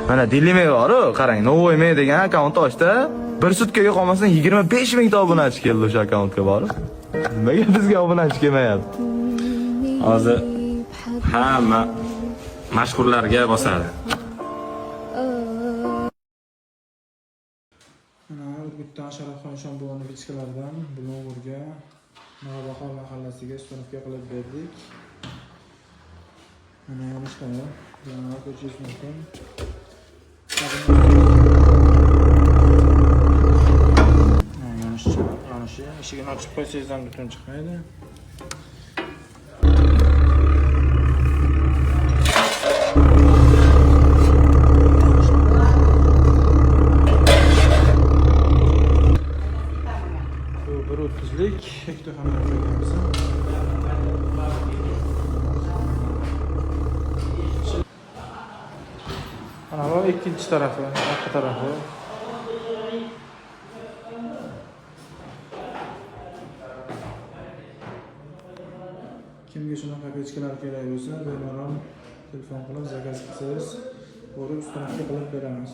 Mana Dilimey bor-ku, qarang, Novoy degan akkaunt ochdi. Bir sutkaga qolmasdan 25 ming ta obunachi keldi o'sha akkauntga borib. Nimaga bizga obunachi kelmayapti? Hozir hamma mashhurlarga bosadi. Mana Urgutdan Sharafxon Shonbo'g'ini bichkalaridan blogerga Navbahor mahallasiga sinfga qilib berdik. Mana yonishlari, yana ko'rishingiz mumkin. Yonishi, eshigini ochib qo'ysangiz ham butun chiqmaydi. Bu 1.30lik hektar ham qo'yganmiz. Mana bu ikkinchi tarafi, orqa tarafi. Kimga shunaqa pechkalar kerak bo'lsa, bemalol telefon qilib zakaz qilsangiz, borib ustanozga qilib beramiz.